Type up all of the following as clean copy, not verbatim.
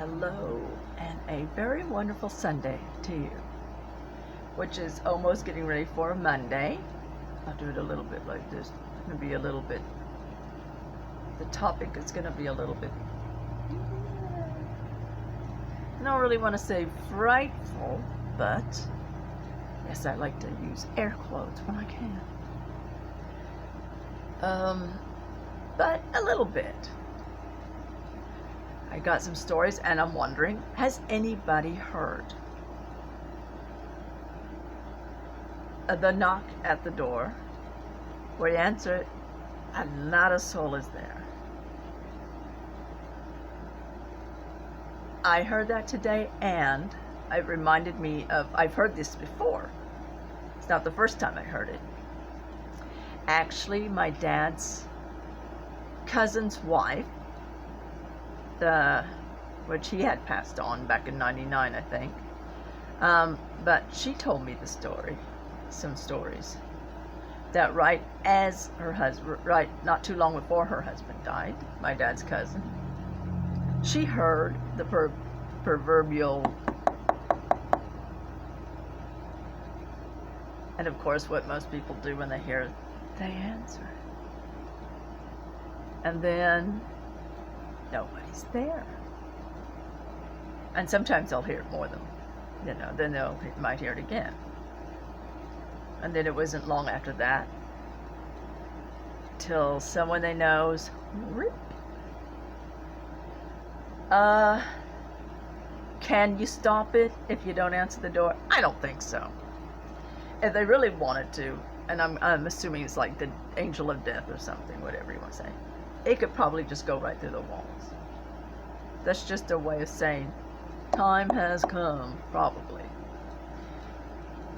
Hello, and a very wonderful Sunday to you, which is almost getting ready for a Monday. I'll do it a little bit like this. It's going to be a little bit, the topic is going to be a little bit, I don't really want to say frightful, but yes, I like to use air quotes when I can. But a little bit. I got some stories, and I'm wondering, has anybody heard the knock at the door where you answer it and not a soul is there? I heard that today, and it reminded me of, I've heard this before. It's not the first time I heard it. Actually, my dad's cousin's wife, which he had passed on back in '99, I think. But she told me the story, some stories, that right as her husband, right not too long before her husband died, my dad's cousin, she heard the proverbial, and of course what most people do when they hear it, they answer. And then nobody's there. And sometimes they'll hear it more than, then they'll might hear it again. And then it wasn't long after that till someone they know's, can you stop it if you don't answer the door? I don't think so. If they really wanted to, and I'm assuming it's like the angel of death or something, whatever you want to say, it could probably just go right through the walls. That's just a way of saying, time has come, probably.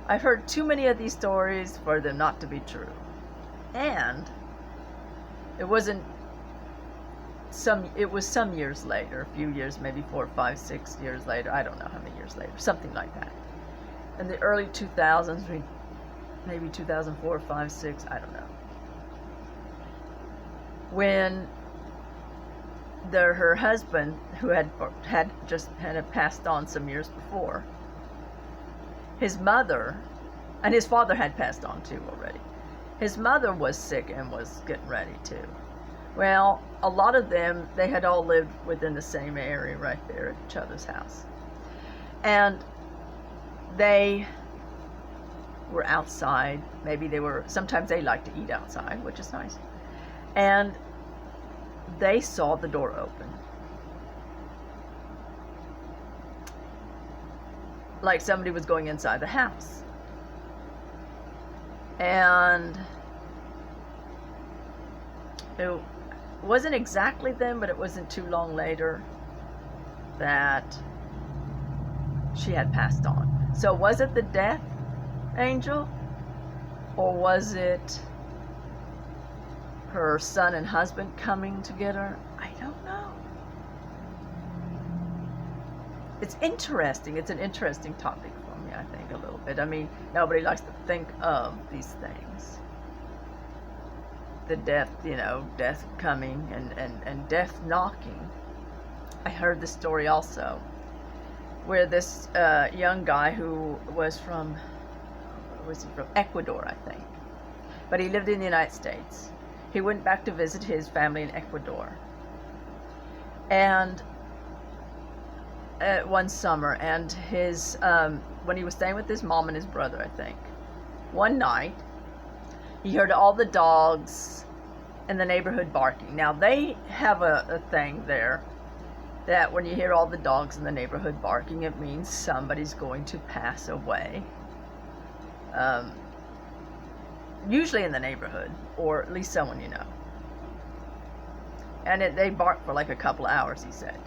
I've heard too many of these stories for them not to be true. And it was some years later, a few years, maybe 4, 5, 6 years later, I don't know how many years later, something like that. In the early 2000s, maybe 2004, 5, 6, I don't know. When her husband, who had passed on some years before, his mother, and his father had passed on too already. His mother was sick and was getting ready too. Well, a lot of them, they had all lived within the same area right there at each other's house. And they were outside. Maybe sometimes they like to eat outside, which is nice. And they saw the door open. Like somebody was going inside the house. And it wasn't exactly them, but it wasn't too long later that she had passed on. So was it the death angel? Or was it her son and husband coming to get her? I don't know. It's interesting. It's an interesting topic for me, I think, a little bit. I mean, nobody likes to think of these things. The death, death coming and death knocking. I heard this story also, where this young guy who was from, from Ecuador, I think. But he lived in the United States. He went back to visit his family in Ecuador. And one summer, and when he was staying with his mom and his brother, I think, one night, he heard all the dogs in the neighborhood barking. Now, they have a thing there that when you hear all the dogs in the neighborhood barking, it means somebody's going to pass away. Usually in the neighborhood, or at least someone you know. And they barked for like a couple hours, he said.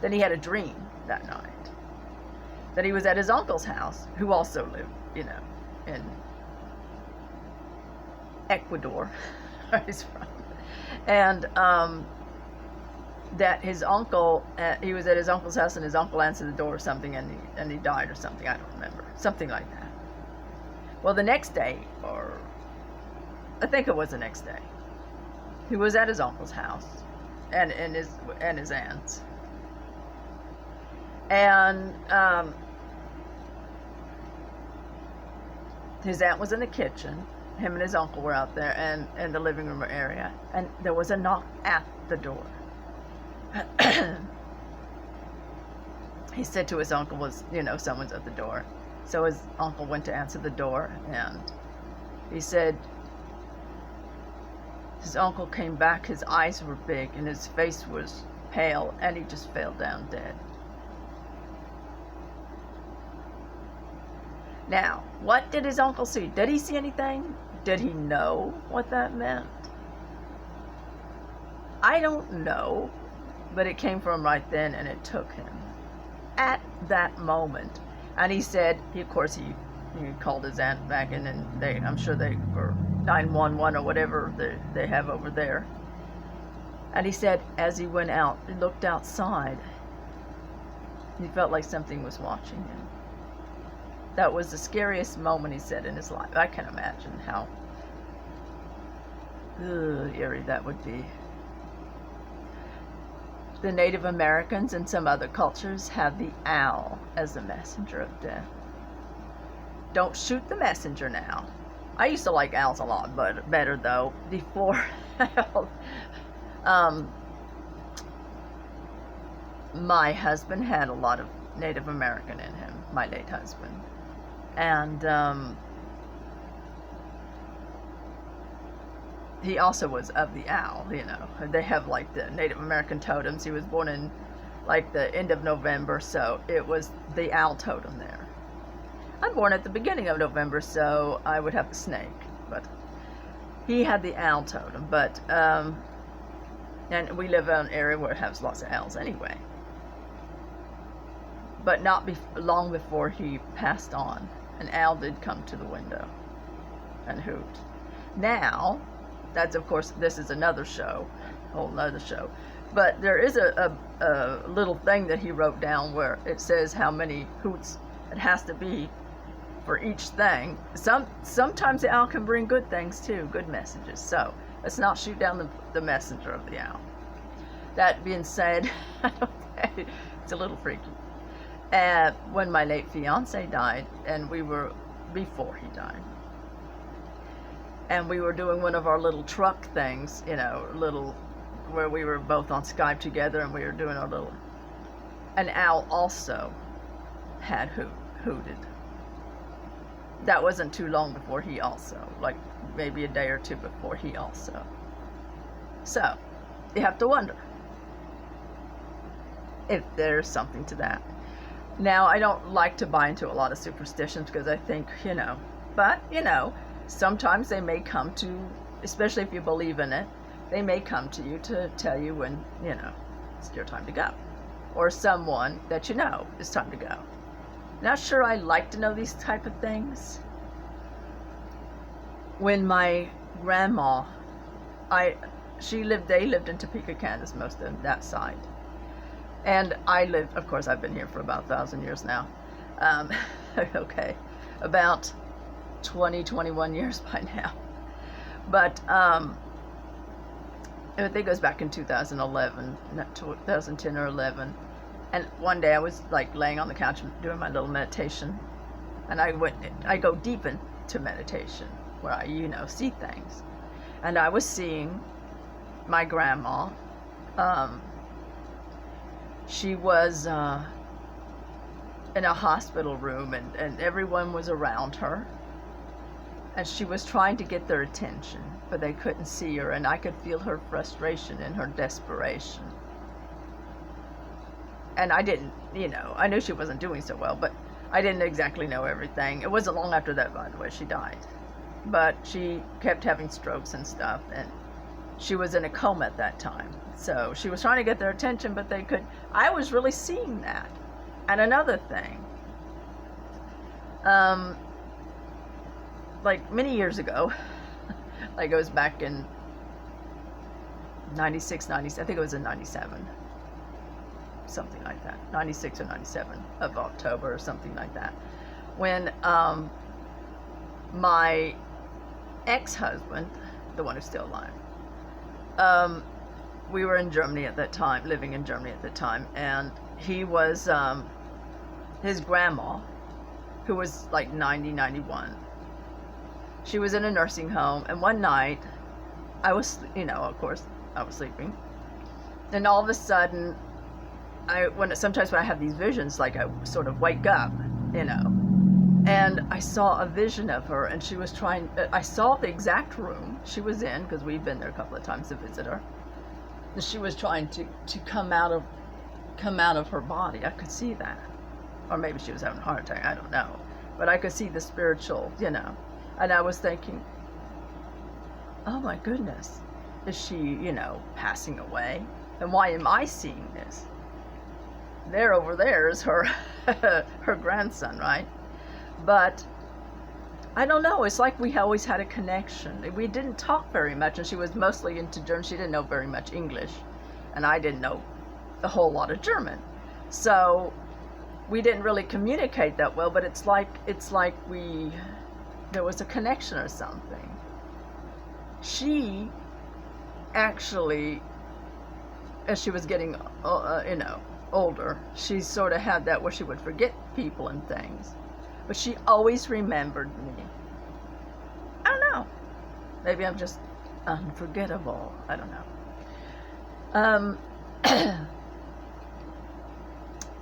Then he had a dream that night that he was at his uncle's house, who also lived, in Ecuador, where he's from. And that his uncle, he was at his uncle's house, and his uncle answered the door or something, and he died or something. I don't remember. Something like that. Well, the next day, or I think it was the next day, he was at his uncle's house and his aunt's. And his aunt was in the kitchen. Him and his uncle were out there and in the living room area. And there was a knock at the door. He said to his uncle, someone's at the door. So his uncle went to answer the door, and he said his uncle came back, his eyes were big, and his face was pale, and he just fell down dead. Now, what did his uncle see? Did he see anything? Did he know what that meant? I don't know, but it came from right then, and it took him at that moment. And he said, he called his aunt back in, and I'm sure they were 911 or whatever they have over there. And he said, as he went out, he looked outside, he felt like something was watching him. That was the scariest moment, he said, in his life. I can imagine how eerie that would be. The Native Americans and some other cultures have the owl as the messenger of death. Don't shoot the messenger now. I used to like owls a lot better though. Before, my husband had a lot of Native American in him, my late husband. And he also was of the owl, They have like the Native American totems. He was born in like the end of November, so it was the owl totem there. I'm born at the beginning of November, so I would have the snake, but he had the owl totem. But and we live in an area where it has lots of owls anyway. But not long before he passed on, an owl did come to the window and hoot. Now, that's, of course, this is another show, a whole nother show. But there is a little thing that he wrote down where it says how many hoots it has to be for each thing. Sometimes the owl can bring good things too, good messages. So let's not shoot down the messenger of the owl. That being said, it's a little freaky. When my late fiance died, and we were before he died, and we were doing one of our little truck things, where we were both on Skype together, and we were doing our little. An owl also had hooted. That wasn't too long before he also, like maybe a day or two before he also. So, you have to wonder if there's something to that. Now, I don't like to buy into a lot of superstitions because I think, but, sometimes they may come to, especially if you believe in it, they may come to you to tell you when, it's your time to go. Or someone that it's time to go. Not sure I like to know these type of things. When my grandma, they lived in Topeka, Kansas, most of that side. And of course, I've been here for about 1,000 years now. Okay, about 21 years by now. But I think it goes back in 2011, 2010 or 11. And one day I was like laying on the couch doing my little meditation, and I go deep into meditation where I, see things. And I was seeing my grandma. She was in a hospital room, and everyone was around her. And she was trying to get their attention, but they couldn't see her, and I could feel her frustration and her desperation. And I didn't, I knew she wasn't doing so well, but I didn't exactly know everything. It wasn't long after that, by the way, she died. But she kept having strokes and stuff, and she was in a coma at that time. So she was trying to get their attention, but they couldn't. I was really seeing that. And another thing, like many years ago, like it was back in 96, 97, I think it was in 97. Something like that, 96 or 97 of October or something like that, when my ex-husband, the one who's still alive, we were in Germany at that time, living in Germany at the time, and he was his grandma, who was like 90, 91. She was in a nursing home, and one night, I was, of course, I was sleeping, and all of a sudden, sometimes when I have these visions, like I sort of wake up, and I saw a vision of her, and she was I saw the exact room she was in, because we've been there a couple of times to visit her, and she was trying to come out of her body. I could see that. Or maybe she was having a heart attack, I don't know. But I could see the spiritual, and I was thinking, oh my goodness, is she, passing away? And why am I seeing this? Over there is her her grandson, right? But I don't know, it's like we always had a connection. We didn't talk very much, and she was mostly into German. She didn't know very much English, and I didn't know a whole lot of German. So we didn't really communicate that well, but it's like there was a connection or something. She actually, as she was getting older, she sort of had that where she would forget people and things, but she always remembered me. I don't know, maybe I'm just unforgettable, I don't know.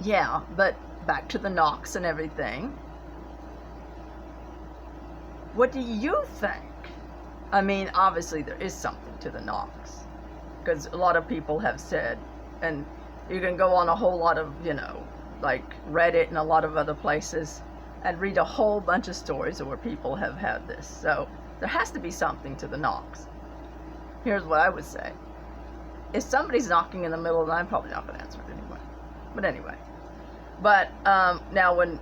Yeah, but back to the knocks and everything. What do you think? I mean, obviously there is something to the knocks, because a lot of people have said, and you can go on a whole lot of, like Reddit and a lot of other places and read a whole bunch of stories where people have had this. So there has to be something to the knocks. Here's what I would say. If somebody's knocking in the middle of the night, I'm probably not going to answer it anyway. But anyway. But now when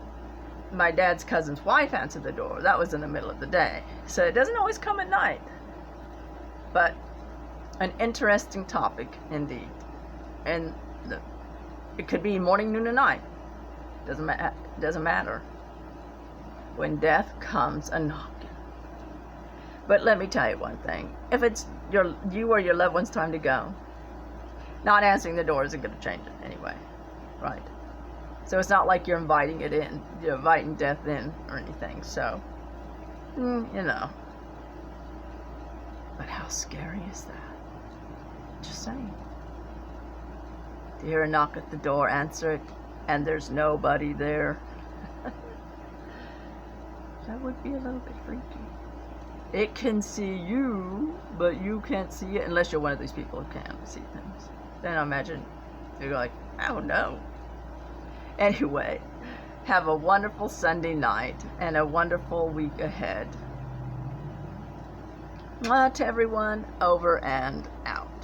my dad's cousin's wife answered the door, that was in the middle of the day. So it doesn't always come at night. But an interesting topic indeed. And it could be morning, noon, or night. Doesn't matter. When death comes a knocking. But let me tell you one thing. If it's you or your loved one's time to go, not answering the door isn't going to change it anyway. Right? So it's not like you're inviting it in. You're inviting death in or anything. So, But how scary is that? Just saying. To hear a knock at the door, answer it, and there's nobody there. That would be a little bit freaky. It can see you, but you can't see it unless you're one of these people who can see things. Then I imagine you're like, oh no. Anyway, have a wonderful Sunday night and a wonderful week ahead. To everyone, over and out.